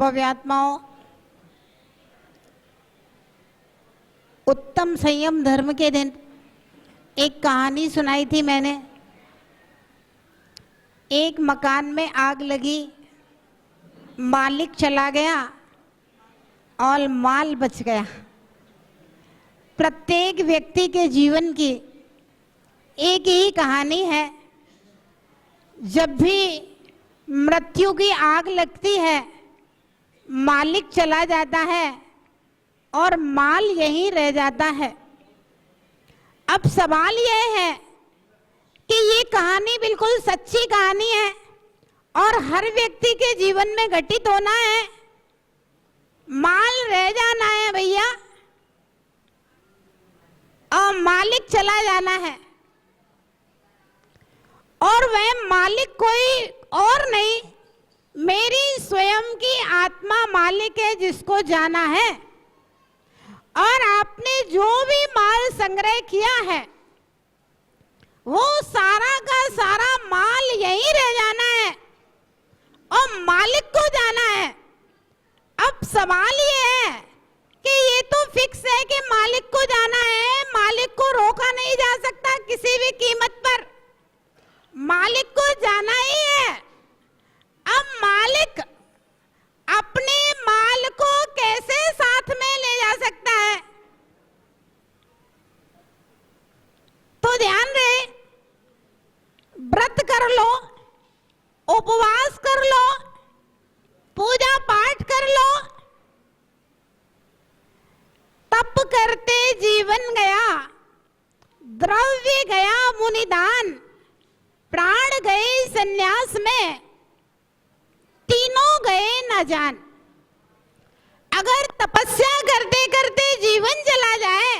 भव्यात्माओं, उत्तम संयम धर्म के दिन एक कहानी सुनाई थी मैंने। एक मकान में आग लगी, मालिक चला गया और माल बच गया। प्रत्येक व्यक्ति के जीवन की एक ही कहानी है। जब भी मृत्यु की आग लगती है, मालिक चला जाता है और माल यहीं रह जाता है। अब सवाल यह है कि ये कहानी बिल्कुल सच्ची कहानी है और हर व्यक्ति के जीवन में घटित होना है। माल रह जाना है भैया और मालिक चला जाना है, और वह मालिक कोई और नहीं, मेरी स्वयं की आत्मा मालिक है जिसको जाना है। और आपने जो भी माल संग्रह किया है वो सारा का सारा माल यहीं रह जाना है और मालिक को जाना है। अब सवाल ये है कि ये तो फिक्स है कि मालिक को जाना है, मालिक को रोका नहीं जा सकता किसी भी कीमत पर, मालिक को जाना ही है। अब मालिक अपने माल को कैसे साथ में ले जा सकता है? तो ध्यान रहे, व्रत कर लो, उपवास कर लो, पूजा पाठ कर लो, तप करते जीवन गया, द्रव्य गया मुनिदान, प्राण गए सन्यास में, तीनों गए न जान। अगर तपस्या करते करते जीवन चला जाए,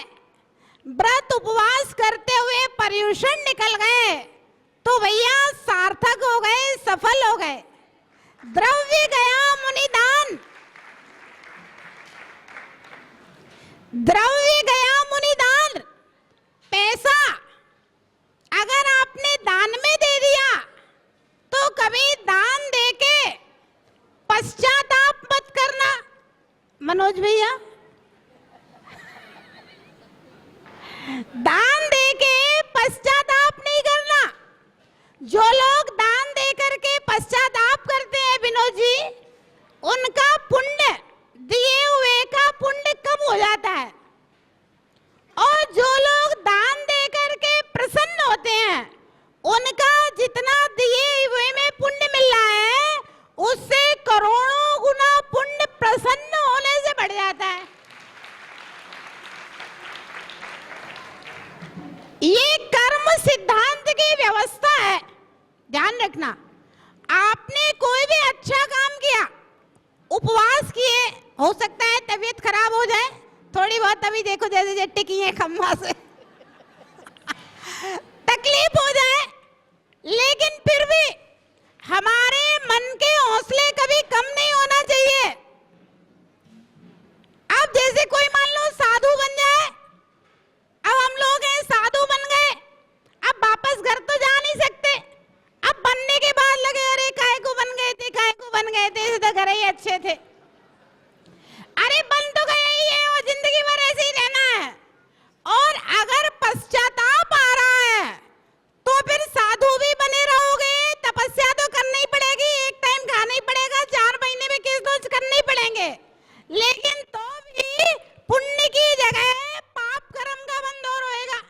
व्रत उपवास करते हुए पर्युषण निकल गए, तो भैया सार्थक हो गए, सफल हो गए। द्रव्य गया मुनिदान, द्रव्य गया मुनिदान, पैसा अगर आपने दान में दे दिया तो कभी दान देके पश्चाताप मत करना। मनोज भैया, दान देके पश्चाताप नहीं करना। जो लोग दान दे करके पश्चाताप करते हैं विनोद जी, उनका पुण्य दिए हुए का पुण्य कम हो जाता है, और जो लोग दान दे करके प्रसन्न होते हैं, उनका जितना दिए हुए में पुण्य मिल रहा है उससे करोड़ों गुना पुण्य प्रसन्न होने से बढ़ जाता है। ये कर्म सिद्धांत की व्यवस्था है, ध्यान रखना। आपने कोई भी अच्छा काम किया, उपवास किए, हो सकता है तबीयत खराब हो जाए थोड़ी बहुत, अभी देखो जैसे जट्टी की है खम्मा से तकलीफ हो जाए, लेकिन फिर भी हमारे मन के हौसले कभी कम नहीं होना चाहिए। अब जैसे कोई मान लो साधु बन जाए, अब हम लोग हैं साधु बन गए, अब वापस घर तो जा नहीं सकते, अब बनने के बाद लगे अरे काहे को बन गए थे, काहे को बन गए थे, तो घर ही अच्छे थे। अरे बन तो गए ही है और जिंदगी भर ऐसे ही रहना है। और अगर पश्चाताप आ रहा है तो फिर साधु भी बने रहोगे, तपस्या तो करनी ही पड़ेगी, एक टाइम खाना ही पड़ेगा, 4 महीने में किस रोज करने ही पड़ेंगे, लेकिन तो भी पुण्य की जगह पाप कर्म का बंद और होएगा।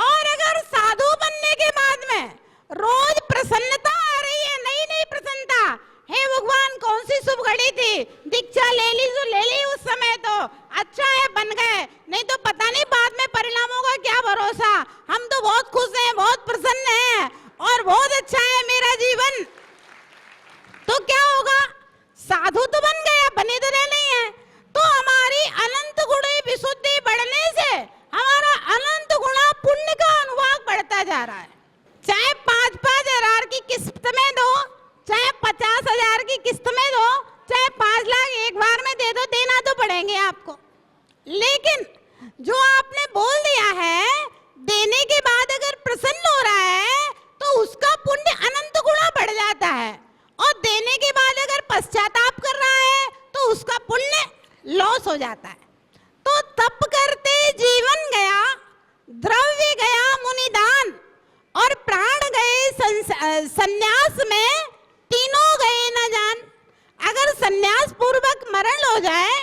और अगर साधु बनने के बाद में रोज प्रसन्नता आ रही है, नई नई प्रसन्नता, हे भगवान कौन सी शुभ घड़ी थी, दीक्षा ले ली जो ले ली उस समय, तो अच्छा है बन गए, नहीं तो पता नहीं बाद में परिणामों का क्या भरोसा। हम तो बहुत खुश हैं, बहुत प्रसन्न हैं और बहुत अच्छा है मेरा जीवन। तो क्या होगा, साधु तो बन गया, बने तो रह नहीं है, तो हमारी अनंत गुणी विशुद्धि बढ़ने से हमारा अनंत गुणा पुण्य का अनुभाग बढ़ता जा रहा है। चाहे 5-5 हजार की किस्त में दो, चाहे 50,000 की किस्त में दो, चाहे 5 लाख एक बार में दे दो, देना तो पड़ेंगे आपको। लेकिन जो आपने बोल दिया है, देने के बाद अगर प्रसन्न हो रहा है तो उसका पुण्य अनंत गुणा बढ़ जाता है, और देने के बाद अगर पश्चाताप सन्यास में तीनों गए न जान। अगर सन्यास पूर्वक मरण हो जाए,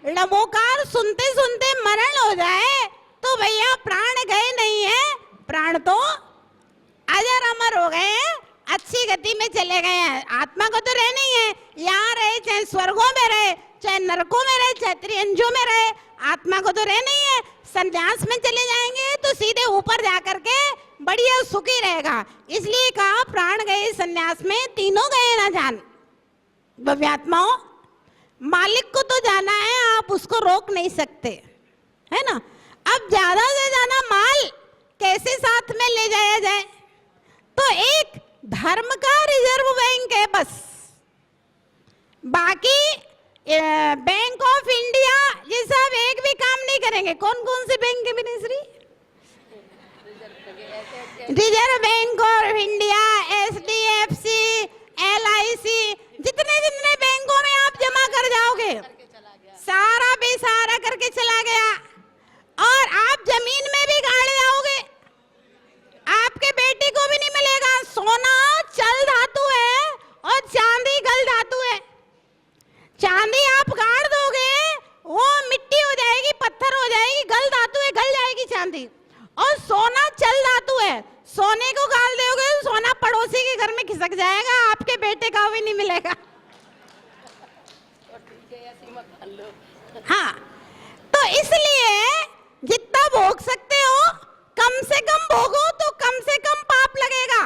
नमोकार सुनते सुनते मरण हो जाए, तो भैया प्राण गए नहीं है, प्राण तो अजर अमर हो गए हैं, अच्छी गति में चले गए हैं। आत्मा को तो रहना ही है, यहाँ रहे चाहे स्वर्गों में रहे, चाहे नरकों में रहे, चाहे त्रियंजों में रहे, आत्मा को तो रहना ही है। संन्यास में चले जाएंगे तो सीधे ऊपर जाकर के बढ़िया सुखी रहेगा। इसलिए कहा प्राण गए संन्यास में तीनों गए ना जान। भव्यात्माओं, मालिक को तो जाना है, आप उसको रोक नहीं सकते, है ना। अब ज्यादा से ज्यादा माल कैसे साथ में ले जाया जाए, तो एक धर्म का रिजर्व बैंक है बस। बाकी बैंक ऑफ इंडिया ये सब एक भी काम नहीं करेंगे। कौन कौन से बैंक है ministry? Reserve bank of India, HDFC, LIC, जितने जितने बैंकों में आप जमा कर जाओगे, सारा बेसहारा करके चला गया। और आप जमीन में भी गाड़ जाओगे, आपके बेटे को भी नहीं मिलेगा। सोना चल धातु है और चांदी गल धातु है। चांदी आप गाड़ दोगे, वो मिट्टी हो जाएगी, पत्थर हो जाएगी, गल धातु है, गल जाएगी चांदी। और सोना चल धातु है, सोने को गाड़ दोगे तो सोना पड़ोसी के घर में खिसक जाएगा, आपके बेटे का भी नहीं मिलेगा। हाँ, तो इसलिए जितना भोग सकते हो कम से कम भोगो, तो कम से कम पाप लगेगा।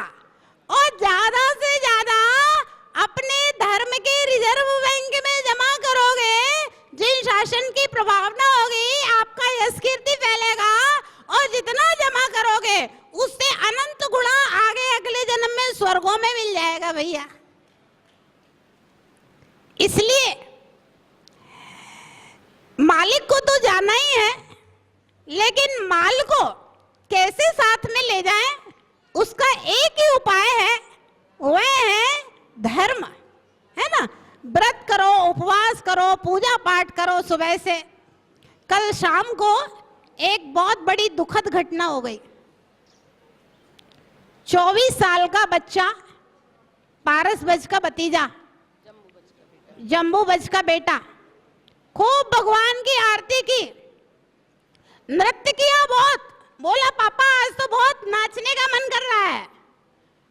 और ज्यादा से ज्यादा अपने धर्म के रिजर्व बैंक में जमा करोगे, जिन शासन की प्रभावना होगी, आपका यश कीर्ति फैलेगा। और जितना जमा करोगे उससे अनंत गुणा आगे अगले जन्म में स्वर्गों में मिल जाएगा भैया। इसलिए मालिक को तो जाना ही है, लेकिन माल को कैसे साथ में ले जाएं, उसका एक ही उपाय है, वह है धर्म, है ना। व्रत करो, उपवास करो, पूजा पाठ करो सुबह से। कल शाम को एक बहुत बड़ी दुखद घटना हो गई। 24 साल का बच्चा, पारस बज का भतीजा, जम्बू बज का बेटा, खूब भगवान की आरती की, नृत्य किया बहुत, बोला पापा आज तो बहुत नाचने का मन कर रहा है।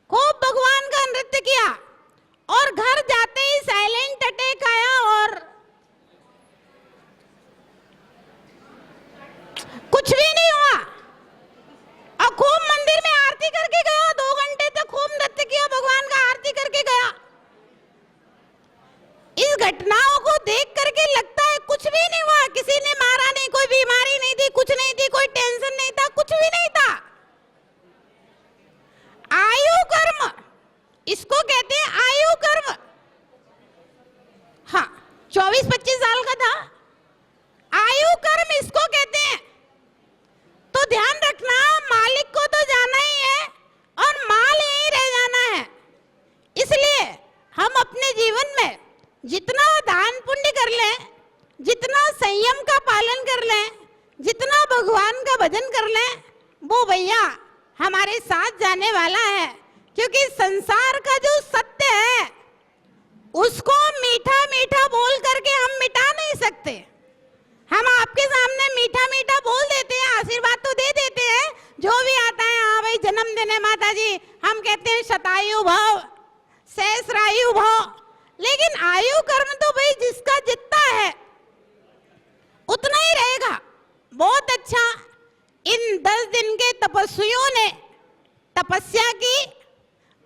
खूब भगवान का नृत्य किया और घर जाते ही साइलेंट अटैक आया और कुछ भी नहीं हुआ। और खूब मंदिर में आरती करके गया, 2 घंटे तक खूब नृत्य किया, भगवान का आरती करके गया। इस घटनाओं को देख करके लगता है कुछ भी नहीं हुआ, किसी ने मारा नहीं, कोई बीमारी नहीं थी, कुछ नहीं थी, कोई टेंशन नहीं था, कुछ भी नहीं था। आयु कर्म इसको कहते हैं, आयु कर्म। हाँ, 24-25 साल का था, आयु कर्म इसको कहते हैं। तो ध्यान रखना, मालिक को तो जाना ही है और माल यहीं रह जाना है। इसलिए हम अपने जीवन में जितना दान पुण्य कर लें, जितना संयम का पालन कर लें, जितना भगवान का भजन कर लें, वो भैया हमारे साथ जाने वाला है। क्योंकि संसार का जो सत्य है उसको मीठा मीठा बोल करके हम मिटा नहीं सकते। हम आपके सामने मीठा मीठा बोल देते हैं, आशीर्वाद तो दे देते हैं, जो भी आता है, हाँ भाई जन्मदिन है माता जी, हम कहते हैं शतायु भव, सहस्रायु भव। लेकिन आयु कर्म तो भाई जिसका जितना है उतना ही रहेगा। बहुत अच्छा, इन 10 दिन के तपस्वियों ने तपस्या की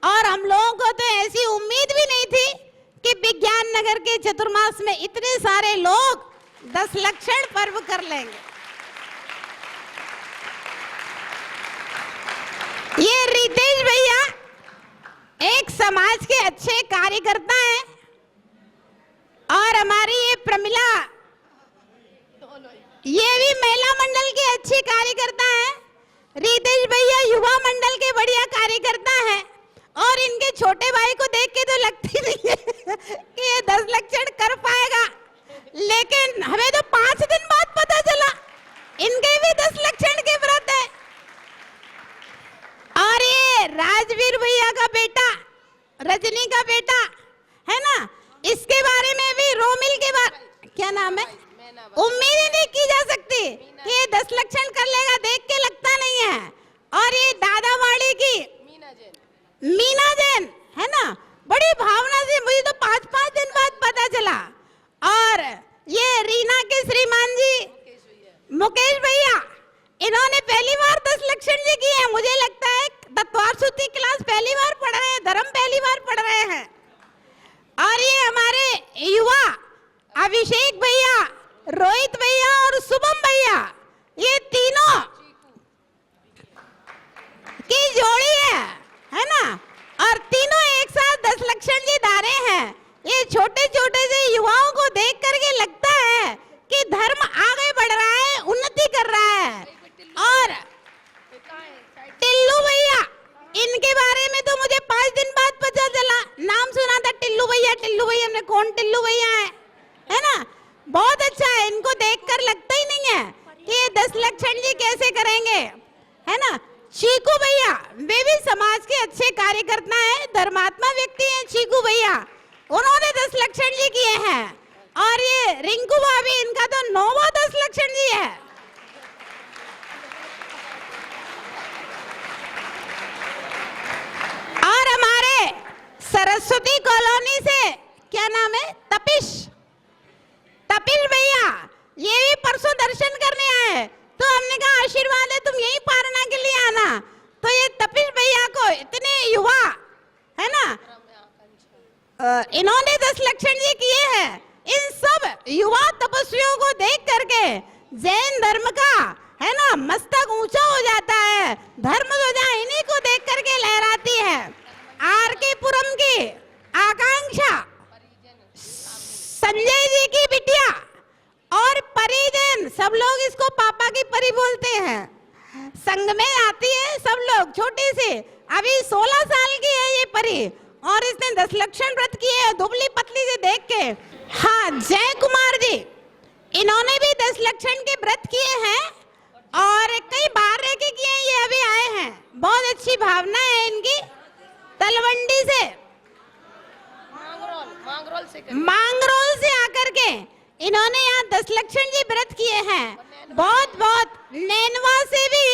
और हम लोगों को तो ऐसी उम्मीद भी नहीं थी कि विज्ञान नगर के चतुर्मास में इतने सारे लोग 10 लक्षण पर्व कर लेंगे। ये रितेश भैया एक समाज के अच्छे कार्यकर्ता हैं और हमारी ये प्रमिला ये भी महिला मंडल के अच्छे कार्यकर्ता हैं। रितेश भैया युवा मंडल के बढ़िया कार्यकर्ता हैं और इनके छोटे भाई को देख के तो लगती नहीं है कि ये 10 लक्षण कर पाएगा। लेकिन हमें तो 5 दिन बाद पता चला इनके भी 10 लक्षण के व्रत है। और ये राजवीर भैया का बेटा रजनी का बेटा है ना, इसके बारे में भी रोमिल के बारे, क्या नाम है, उम्मीद ही नहीं की जा सकती कि ये 10 लक्षण कर लेगा, देख के लगता नहीं है। और ये दादावाड़ी की मीना जैन है ना, बड़ी भावना से, मुझे तो 5-5 दिन बाद पता चला। और ये रीना के श्रीमान जी मुकेश भैया, इन्होंने पहली बार 10 लक्षण जी किए हैं। मुझे लगता है तत्वारशुद्धि क्लास पहली बार पढ़ रहे हैं, धर्म पहली बार पढ़ रहे हैं। और ये हमारे युवा अभिषेक भैया, रोहित भैया और शुभम भैया, ये तीनों की जोड़ी है ना, और तीनों एक साथ 10 लक्षण जी धारे हैं। ये छोटे छोटे से युवाओं को देख करके लगता है कि धर्म आगे बढ़ रहा है, उन्नति कर रहा है। और टिल्लू भैया, इनके बारे में तो मुझे 5 दिन बाद पता चला, नाम सुना था टिल्लू भैया, टिल्लू भैया, हमने कौन टिल्लू भैया है ना, बहुत अच्छा है। इनको देखकर लगता ही नहीं है कि ये 10 लक्षण जी कैसे करेंगे, है ना। चीकू भैया, वे भी समाज के अच्छे कार्यकर्ता हैं, धर्मात्मा व्यक्ति हैं चीकू भैया, उन्होंने 10 लक्षण जी किए हैं। और ये रिंकू भाभी, इनका तो 9वां 10 लक्षण जी है। और हमारे सरस्वती कॉलोनी से क्या नाम है, तपिश भैया, ये भी परसों दर्शन करने आए, तो हमने कहा आशीर्वाद है, तुम यही पारना के लिए आना। तो ये तपिश भैया को, इतने युवा है ना, इन्होंने 10 लक्षण जी किए हैं। इन सब युवा तपस्वियों को देख करके जैन धर्म का है ना मस्तक ऊंचा हो जाता है, धर्म ध्वजा इन्हीं को देख करके लहराती है। आर के पुरम की आकांक्षा, संजय जी की बिटिया और परिजन, सब लोग इसको पापा की परी बोलते हैं, संग में आती है सब लोग, छोटी सी, अभी 16 साल की है ये परी, और इसने 10 लक्षण व्रत किए, दुबली पतली से देख के। हाँ, जय कुमार जी, इन्होंने भी 10 लक्षण के व्रत किए हैं और कई बार रह के किए, ये अभी आए हैं, बहुत अच्छी भावना है इनकी। तलवंडी से, मांगरोल से आकर के इन्होंने यहाँ 10 लक्षण जी व्रत किए हैं। बहुत बहुत नैनवा से भी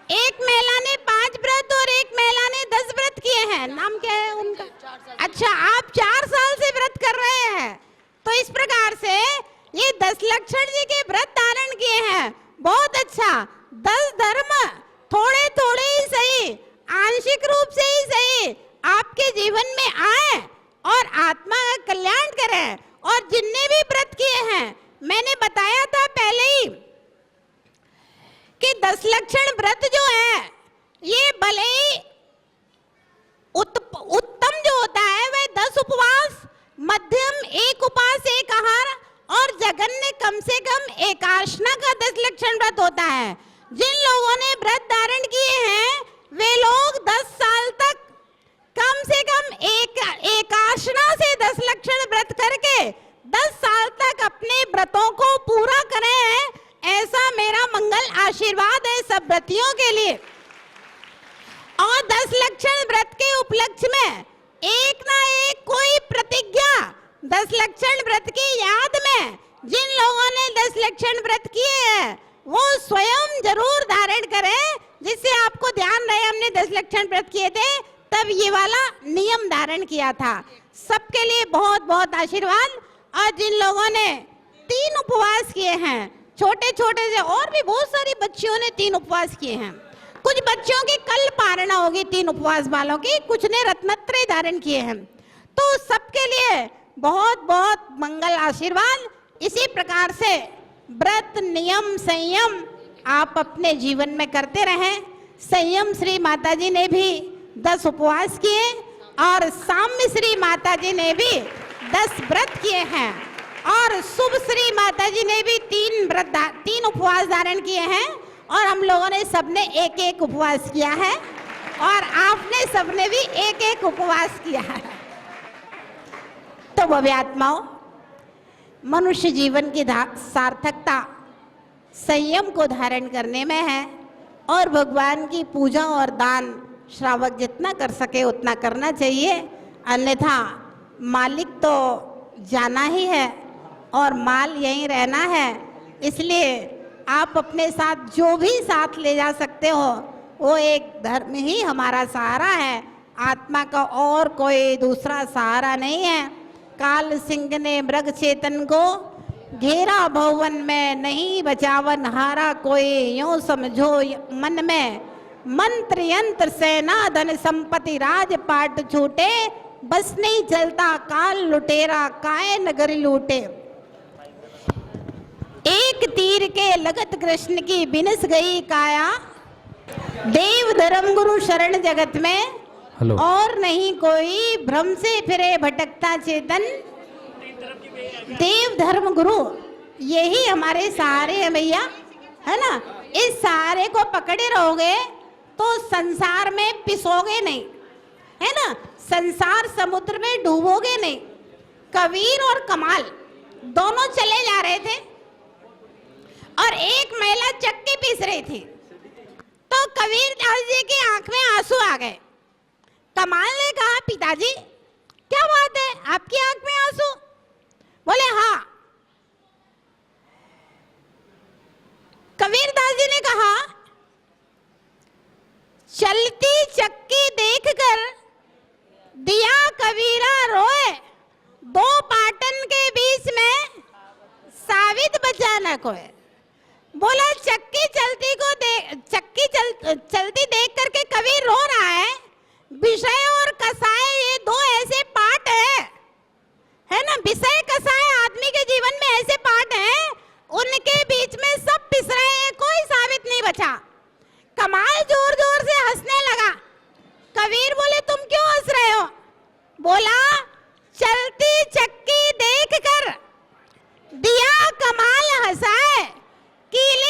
एक महिला ने 5 व्रत और एक महिला ने 10 व्रत किए हैं। नाम क्या है उनका? अच्छा, आप 4 साल से व्रत कर रहे हैं। तो इस प्रकार से ये 10 लक्षण जी के व्रत धारण किए हैं, बहुत अच्छा। 10 धर्म थोड़े थोड़े ही सही, आंशिक रूप से ही सही, आपके जीवन में आए और आत्मा का कल्याण करें। और जिनने भी व्रत किए हैं, मैंने बताया था पहले ही कि 10 लक्षण व्रत जो है, ये भले ही उत्तम जो होता है वह 10 उपवास, मध्यम 1 उपवास 1 आहार और जघन्य कम से कम 1 आसना का 10 लक्षण व्रत होता है। जिन लोगों ने व्रत धारण किए हैं वे लोग 10 साल तक कम से कम एक आसना से 10 लक्षण व्रत करके 10 साल तक अपने व्रतों को पूरा करें, ऐसा मेरा मंगल आशीर्वाद है सब व्रतियों के लिए। और 10 लक्षण व्रत के उपलक्ष्य में एक ना एक कोई प्रतिज्ञा 10 लक्षण व्रत की याद में जिन लोगों ने 10 लक्षण व्रत किए हैं वो स्वयं जरूर धारण करें, जिससे आपको ध्यान रहे हमने 10 लक्षण व्रत किए थे तब ये वाला नियम धारण किया था। सबके लिए बहुत बहुत आशीर्वाद। और जिन लोगों ने 3 उपवास किए हैं, छोटे छोटे से, और भी बहुत सारी बच्चियों ने 3 उपवास किए हैं। कुछ बच्चों की कल पारणा होगी 3 उपवास वालों की, कुछ ने रत्नत्रय धारण किए हैं। तो सबके लिए बहुत बहुत मंगल आशीर्वाद। इसी प्रकार से व्रत नियम संयम आप अपने जीवन में करते रहें। संयम श्री माता जी ने भी 10 उपवास किए और साम्य श्री माता जी ने भी 10 व्रत किए हैं और शुभ श्री माता जी ने भी 3 उपवास धारण किए हैं। और हम लोगों ने सबने 1-1 उपवास किया है और आपने सबने भी 1-1 उपवास किया है। तो भव्यात्माओं, मनुष्य जीवन की सार्थकता संयम को धारण करने में है और भगवान की पूजा और दान श्रावक जितना कर सके उतना करना चाहिए। अन्यथा मालिक तो जाना ही है और माल यहीं रहना है। इसलिए आप अपने साथ जो भी साथ ले जा सकते हो वो एक धर्म ही हमारा सहारा है, आत्मा का और कोई दूसरा सहारा नहीं है। काल सिंह ने मृग चेतन को घेरा भवन में, नहीं बचावन हारा कोई, यूं समझो मन में मंत्र यंत्र सेना धन संपत्ति राजपाट छूटे, बस नहीं चलता काल लुटेरा काय नगरी लूटे। एक तीर के लगत कृष्ण की बिनस गई काया, देव धर्म गुरु शरण जगत में और नहीं कोई, भ्रम से फिरे भटकता चेतन देव धर्म गुरु यही हमारे सहारे हैं भैया, है ना। इस सहारे को पकड़े रहोगे तो संसार में पिसोगे नहीं, है ना, संसार समुद्र में डूबोगे नहीं। कबीर और कमाल दोनों चले जा रहे थे और एक महिला चक्की पीस रही थी, तो कबीर दास जी की आंख में आंसू आ गए। कमाल ने कहा, पिताजी क्या बात है, आपकी आंख में आंसू? बोले हाँ। कबीर दास जी ने कहा, चलती चक्की देखकर दिया कबीरा रोए, दो पाटन के बीच में साबित बचा न कोई। बोला चक्की चलती देख करके कबीर रो रहा है। विषय और कसाय ये दो ऐसे पार्ट है ना, विषय कसाय आदमी के जीवन में ऐसे पार्ट हैं, उनके बीच में सब पिस रहे हैं, कोई साबित नहीं बचा। कमाल जोर जोर से हंसने लगा। कबीर बोले तुम क्यों हंस रहे हो? बोला चलती चक्की देखकर दिया कमाल हंसाए, कीले